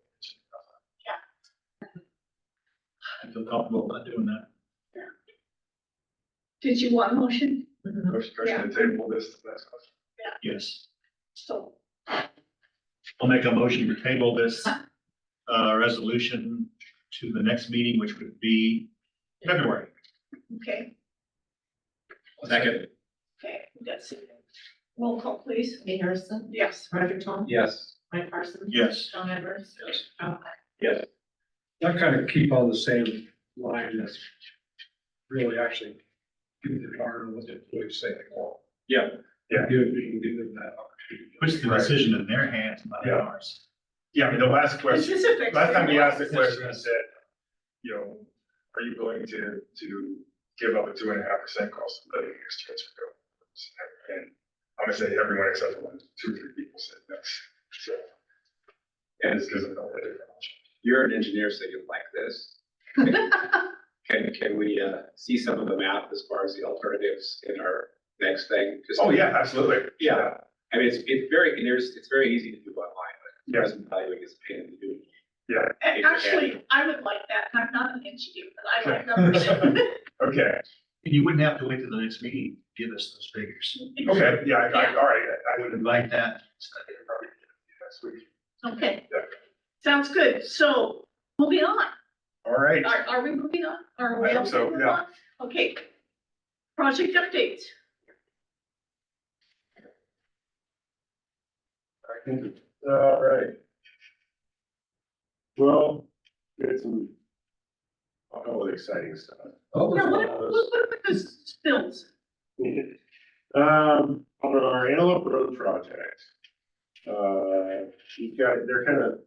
I feel comfortable about doing that. Did you want a motion? Motion to table this, that's. Yes. So, I'll make a motion to table this resolution to the next meeting, which would be February. okay, Second, that's it. Roll call, please. Lee Harrison, Yes. Roger Tom, yes. Mike Parsons. Yes. John Edwards. Yes. John Yes. I kind of keep on the same line as really actually give the power and what the employees say they want. Yeah. Yeah. Give them that opportunity. Puts the decision in their hands, not Yeah. ours. Yeah, I mean, the last Is question, this a fixed last time we rate? asked the question, I said, you know, are you willing to give up a 2.5% cost of living exchange for go? And I'm gonna say everyone except for 2 or 3 people said yes. So, and it's because of all the different options. You're an engineer, so you like this. Can we see some of the math as far as the alternatives in our next thing? Just- Oh, yeah, absolutely. Yeah. I mean, it's very easy to do online, but Yeah. present valuing is a pain to do. Yeah, And actually, I would like that. I'm not an engineer, but I like numbers. okay, And you wouldn't have to wait till the next meeting to give us those figures. okay, yeah, all right, I would Like that. probably next week. Okay, Yeah. sounds good. So, moving on. All right, Are we moving on? Are we I hope so, moving yeah. on? Okay. Project updates. all right. Well, it's some, all the exciting stuff. Yeah, what are the spills? On our Antelope Road project, they're kind of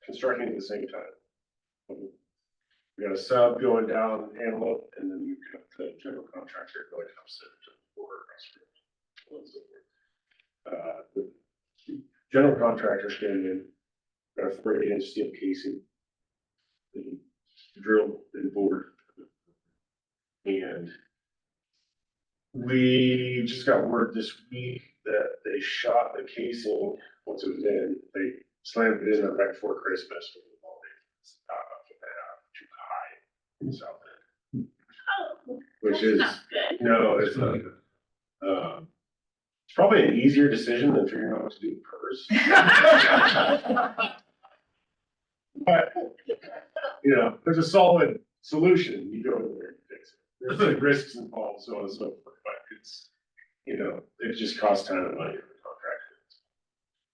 constructing at the same time. We got a sub going down Antelope, and then we've got the general contractor going up to the border. The general contractor's getting in, got a 40-inch steel casing, and drilled and bored. And We just got word this week that they shot the casing once it was in. They slammed it in right before Christmas. Too high in the south end, Oh, which that's is, not good. no, it's not good. It's probably an easier decision than figuring out what to do with PERS. But, you know, there's a solid solution. You go in there and fix it. There's some risks involved, so on and so forth, but it's, you know, it just costs time and money for the contractor.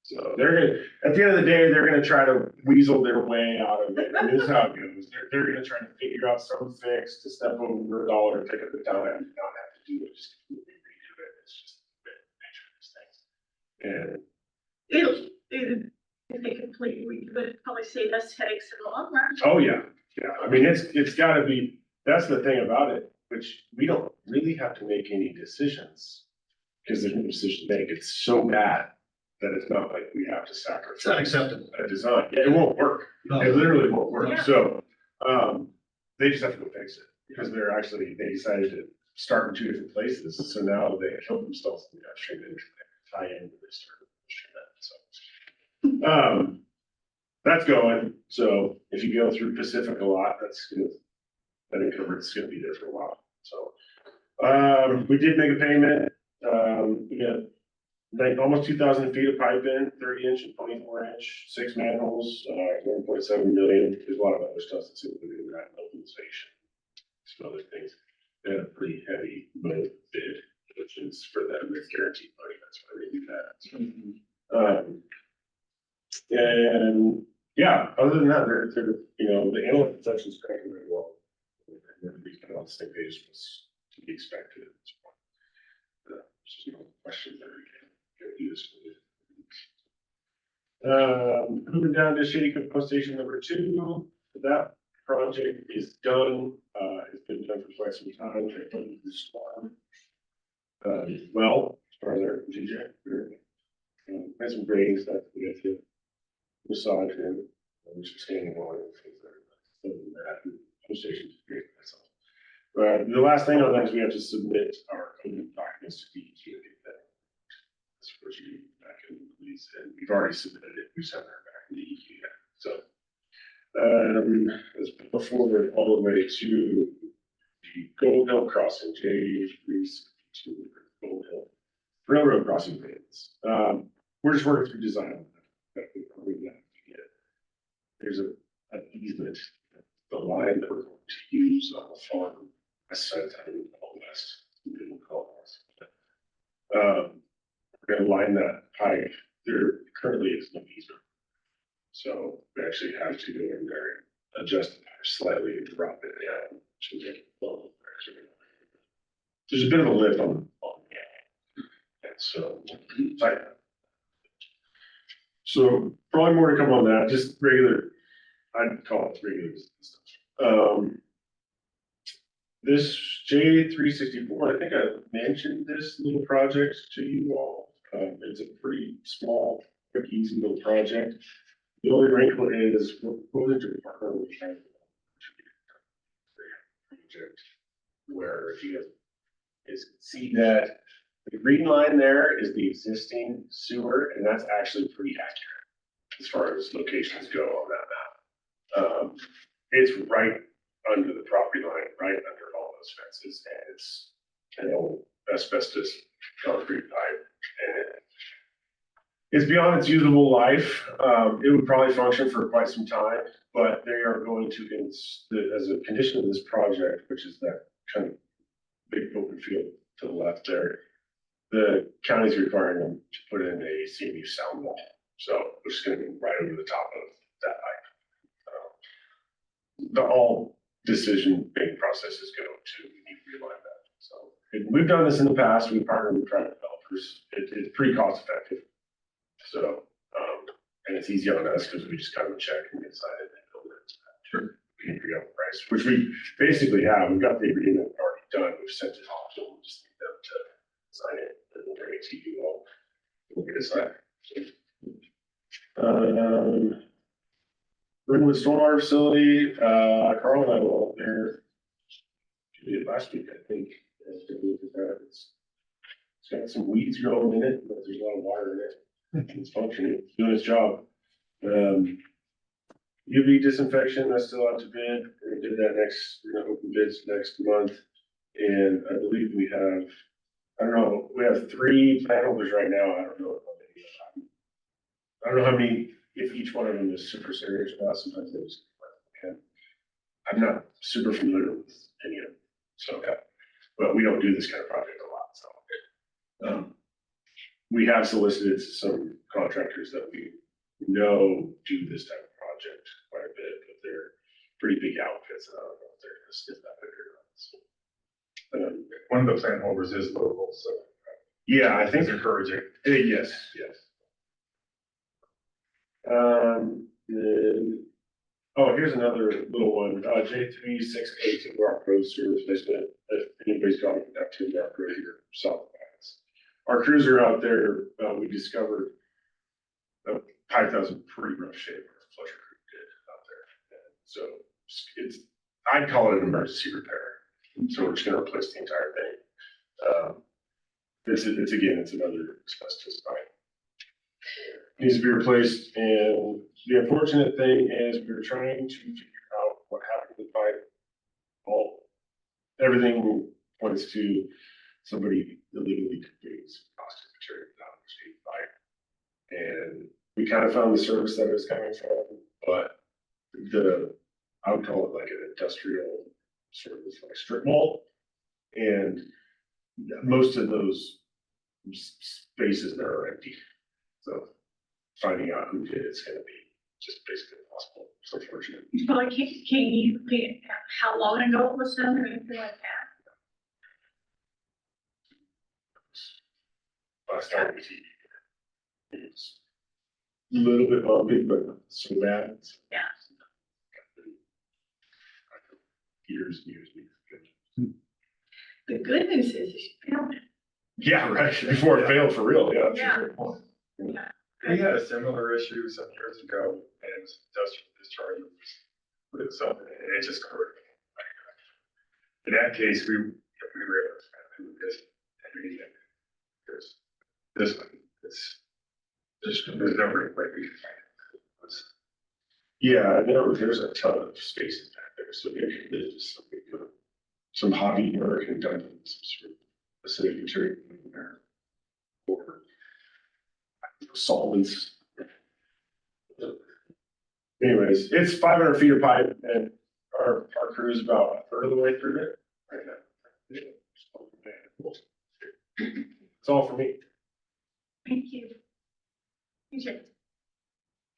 So they're gonna, at the end of the day, they're gonna try to weasel their way out of it. I mean, this is how it goes. They're gonna try to figure out some fix to step over $1 and take up the time and not have to do it, just completely redo it. It's just the nature of these things. And If they completely redo it, probably save us headaches in the long run. oh, yeah, yeah, I mean, it's gotta be, that's the thing about it, which we don't really have to make any decisions. Because there's no decision to make, it's so bad that it's not like we have to sacrifice. It's not acceptable. A design, yeah, it won't work, it literally won't work, Yeah. so, they just have to go fix it. Because they decided to start in 2 different places, so now they killed themselves in the upstream and tie in with this upstream, so. That's going, so if you go through Pacific a lot, that's good. That encumbrance is gonna be there for a while, so. We did make a payment, we got like almost 2,000 feet of pipe in, 30-inch and 24-inch, 6 manholes, 1.7 million. There's a lot of other stuff that's included in that mobilization. Some other things. They had a pretty heavy load bid, which is for them, it's guaranteed money, that's why they do that. And yeah, other than that, they're, you know, the analytic section is cracking very well. And everybody's kind of on the same page was to be expected at this point. There's just no question that we can do this. Moving down to Shady Creek Pump Station number 2, that project is done. It's been done for quite some time. They've done this one. Well, as far as our TJ, had some grading stuff we had to massage in, which is standing on and things like that. Pump station is great, that's all. The last thing on that is we have to submit our code documents to DEQ to get that. That's what you back in, please, and we've already submitted it, we sent that back to DEQ yet, so. As before, we're all the way to the Gold Hill Crossing, J362 Gold Hill Railroad Crossing plans. We're just working through design. That we probably have to get. There's an easement, the line that we're going to use on the farm. I said that in all west, we didn't call us. We're gonna line that pipe. There currently is no easement. So we actually have to go in there and adjust the pipe slightly and drop it down to make it flow. There's a bit of a lift on the and so tight. So probably more to come on that, just regular, I'd call it regular stuff. This J364, I think I mentioned this little project to you all. It's a pretty small, quick, easy little project. The only wrinkle is we're going to partner with a project where if you guys see that the green line there is the existing sewer, and that's actually pretty accurate as far as locations go on that map. It's right under the property line, right under all those fences, and it's an old asbestos concrete pipe. And it's beyond its usable life. It would probably function for quite some time, but they are going to, as a condition of this project, which is that kind of big open field to the left there, the county's requiring them to put in a CMU sound wall. So which is going to be right over the top of that pipe. The all decision making processes go to realign that. So we've done this in the past. We've partnered with private developers. It's pretty cost effective. So, and it's easy on us because we just kind of check and decide and build it. Sure. We can figure out the price, which we basically have. We've got the agreement already done. We've sent it off, so we'll just need them to sign it and we'll bring it to you all. We'll get it signed. Ringwood Stormwater Facility, Carl and I were all there last week, I think, It's got some weeds growing in it, but there's a lot of water in it. It's functioning, it's doing its job. UV disinfection, that's still out to bid. We did that next, we're gonna open bids next month. And I believe we have, I don't know, we have 3 plant holders right now. I don't know how many, if each one of them is super serious about, sometimes they just. I'm not super familiar with any of them, so, but we don't do this kind of project a lot, so. We have solicited some contractors that we know do this type of project quite a bit, but they're pretty big outfits, and I don't know if they're gonna stick that big or not, so. One of the plant holders is local, so. Yeah, I think, It's encouraging. yes, yes. Then, oh, here's another little one, J3682 Rock Road Service Basement, if anybody's got that to Rock Road here, south of us. Our cruiser out there, we discovered a pipe that was in pretty rough shape, our flusher crew did out there. And so it's, I'd call it an emergency repair, so we're just gonna replace the entire thing. It's again, it's another asbestos pipe. Needs to be replaced, and the unfortunate thing is we were trying to figure out what happened to the pipe. Well, everything points to somebody illegally dumping some caustic material down the state pipe. And we kind of found the service that it was coming from, but I would call it like an industrial sort of like strip mall. And most of those spaces there are empty. So finding out who did it's gonna be just basically impossible. It's unfortunate. So I can how long ago it was done or anything like that? Last time we see it's a little bit bumpy, but so bad. Yeah. Years and years. And years. The good news is you found it. Yeah, right, before it failed for real, yeah. that's a Yeah. great point. We had a similar issue some years ago, and it was industrial discharge with something, and it just covered. In that case, we were able to kind of do this, and there's this one, there's no great way we can find it. Yeah, there's a ton of spaces back there, so maybe there's some hobby work and done some sort of acidic material in there. Or solvents. Anyways, it's 500 feet of pipe and our crew is about a third of the way through it right now. It's all for me. Thank you. PJ.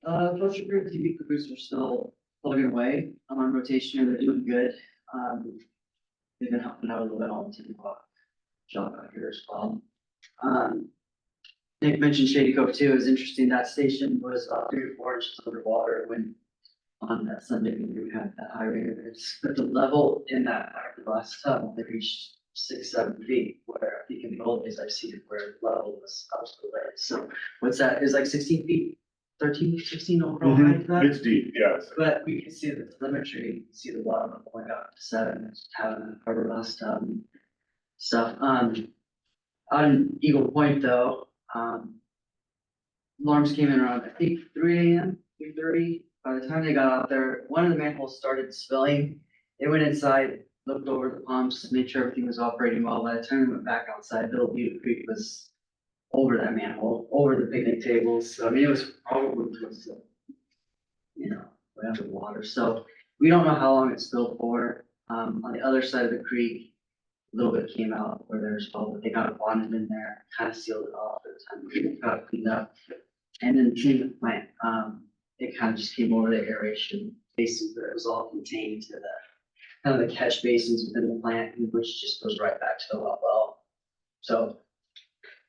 Flushing Group TV crews are still plugging away. I'm on rotation here, they're doing good. They've been helping out a little bit on the 10 o'clock job out here as well. Nick mentioned Shady Cove too. It was interesting. That station was 3 to 4 inches underwater when on that Sunday when we had that high rate of it's but the level in that last tunnel, they reached 6-7 feet, where I think in the old days I've seen it where the level was absolutely right. So what's that? Is like 16 feet, 13, 16 overall height of that? It's deep, yeah. But we can see the telemetry, you can see the water going up to 7, having harbor last stuff. On Eagle Point though, alarms came in around, I think, 3 a.m., 3:30. By the time they got out there, one of the manholes started spilling. They went inside, looked over the pumps, made sure everything was operating well. By the time they went back outside, Little Butte Creek was over that manhole, over the picnic tables. So I mean, it was probably close to, way under the water. So we don't know how long it spilled for. On the other side of the creek, a little bit came out where there's but they got it bonded in there, kind of sealed it off at the time we got it cleaned up. And then the treatment plant, it kind of just came over the aeration basins where it was all contained to the kind of the catch basins within the plant, which just goes right back to the well. So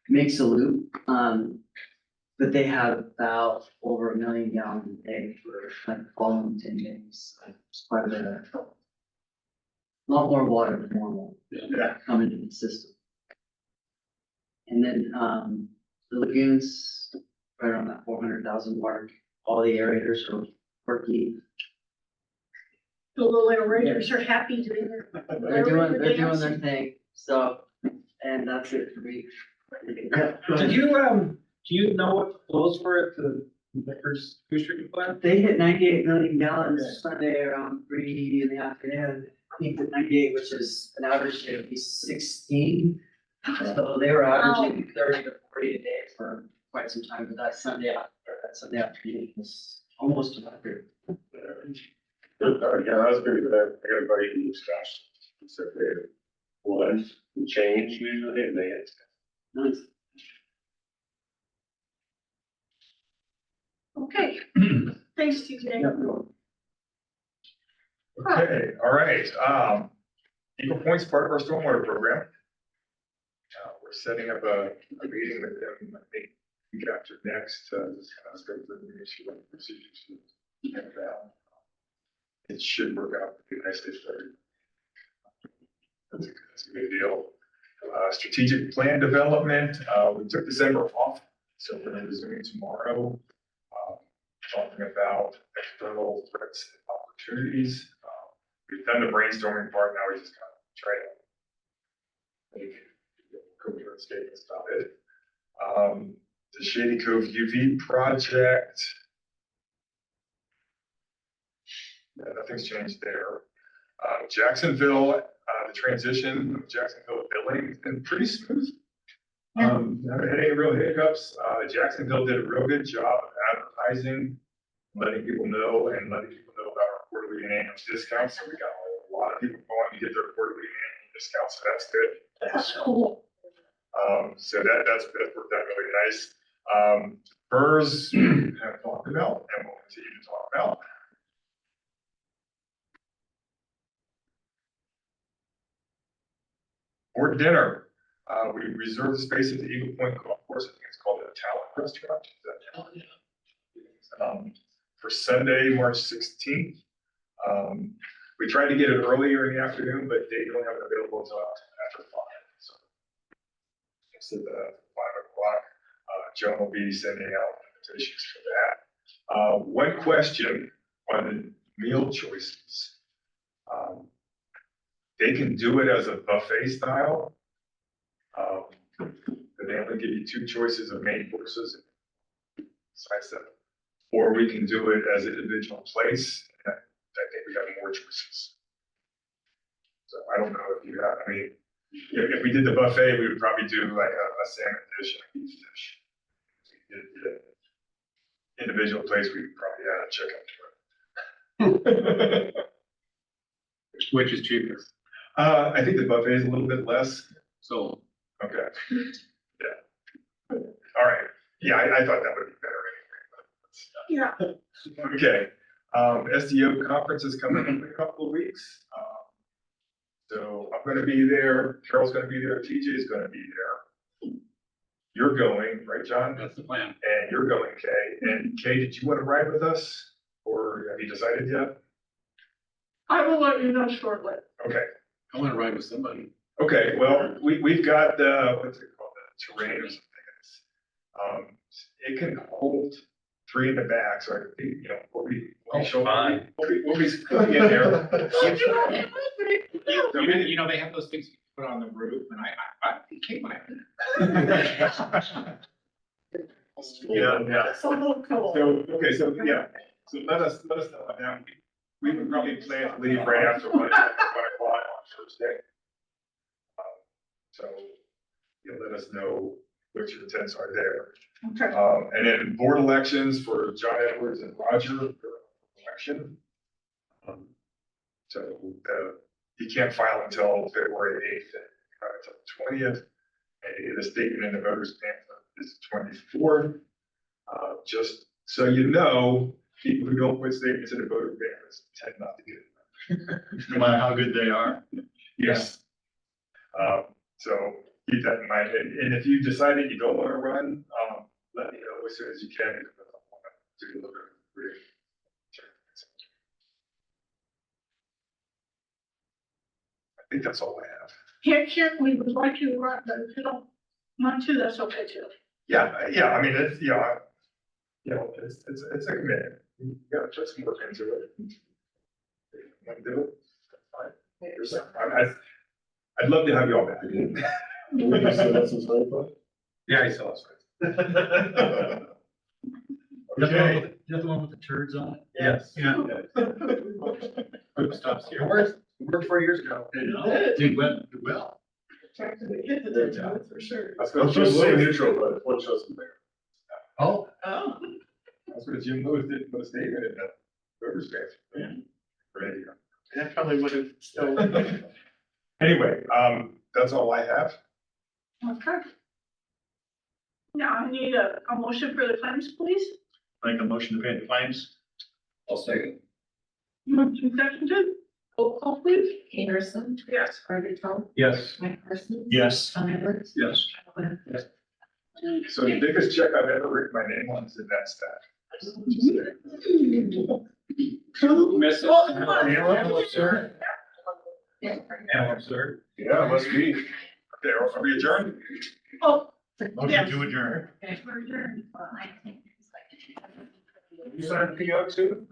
makes a loop. But they have about over 1 million gallons a day for like the following 10 days. So it's quite a bit of a lot more water than normal coming into the system. And then the lagoons, right around that 400,000 mark, all the aerators are working. The little aerators are happy doing their. They're doing their thing. So, and that's it for me. Did you know what the flows were at the Vickers Goose Treatment Plant? They hit 98 million gallons Sunday around 3 in the afternoon. I think the 98, which is an average of 16. So they were averaging 30 to 40 a day for quite some time, but that Sunday afternoon was almost 100. Yeah, that's pretty good. I got a buddy who was gosh, so they one change usually, and they had Nice. Okay, thanks, TJ. Okay, all right, Eagle Point's part of our stormwater program. We're setting up a meeting with them, I think, week after next, to discuss go through the issue of procedures. And, it should work out pretty nicely for everyone. That's a good deal. Strategic plan development, we took December off, so we're gonna resume tomorrow. Talking about external threats and opportunities. We've done the brainstorming part, now we just kind of try to make coherent statements about it. The Shady Cove UV project. Yeah, nothing's changed there. Jacksonville, the transition of Jacksonville billing has been pretty smooth. Haven't had any real hiccups. Jacksonville did a real good job of advertising, letting people know and letting people know about our quarterly and annual discounts. So we got a lot of people going to get their quarterly and annual discounts, so that's good. That's cool. So that's worked out really nice. PERS have talked about and we'll continue to talk about. For dinner, we reserved the space at the Eagle Point Golf Course. I think it's called the Talent Restaurant. Is that for Sunday, March 16th. We tried to get it earlier in the afternoon, but they don't have it available until after 5. So it's at 5 o'clock. Joan will be sending out invitations for that. One question on the meal choices. They can do it as a buffet style. But they only give you 2 choices of main courses. Besides that, or we can do it as individual plates. I think we have more choices. So I don't know if you have, I mean, if we did the buffet, we would probably do like a salmon dish and a beef dish. If we did the individual plates, we would probably add a chicken to it. Which is cheaper. I think the buffet is a little bit less. So Okay. Yeah. All right. Yeah, I thought that would be better anyway. Yeah. Okay. SDO conference is coming in a couple of weeks. So I'm gonna be there, Carol's gonna be there, TJ is gonna be there. You're going, right, John? that's the plan. And you're going, Kay. And Kay, did you wanna ride with us? Or have you decided yet? I will let you know shortly. Okay. I want to ride with somebody. Okay, well, we've got, what's it called, the terrain or something. It can hold 3 in the back, so I think, you know, we'll be Fine. we'll be splitting in there. You know, they have those things you put on the roof, and I came by. Yeah. It's a little cool. So, okay, so, yeah, so let us know now. We would probably plan to leave right after 1 o'clock on Thursday. So you'll let us know what your intents are there. Okay. And then board elections for John Edwards and Roger for election. So you can't file until February 8th, until 20th. And the statement in the voters pamphlet is 24th. Just so you know, people who don't put statements in the voter pamphlets tend not to get them. No matter how good they are. Yes. So keep that in mind. And if you decide that you don't want to run, let me know as soon as you can. Because I want to do a little bit of reading. I think that's all I have. Can't we would like you to run, but if you don't want to, that's okay too. Yeah, I mean, it's, it's a commitment. You gotta put some work into it. If you want to do it, that's fine. I'd love to have you all back. Yeah, I saw it. Okay. The other one with the turds on it? Yes. Yeah. Group stops here. Worked 4 years ago. Did well. For sure. That's what Jim Lewis neutral, but what shows him there. Oh, Oh. That's what Jim Lewis did for the statement in the Rivers fans. Ready to go. That probably would have still. Anyway, that's all I have. Okay. Now I need a motion for the claims, please. Make a motion to pay the claims. I'll second. Motion seconded. Roll call, please. Anderson, Yes. Arvidsson, yes. Mike Parsons. Yes. Sean Edwards. Yes. Quinn. So the biggest check I've ever written my name on is in that stat. Mrs. Sir. Hello, sir. Yeah, must be. Okay, are we adjourned? Oh. Motion to adjourn. We're adjourned. You signed the PO too?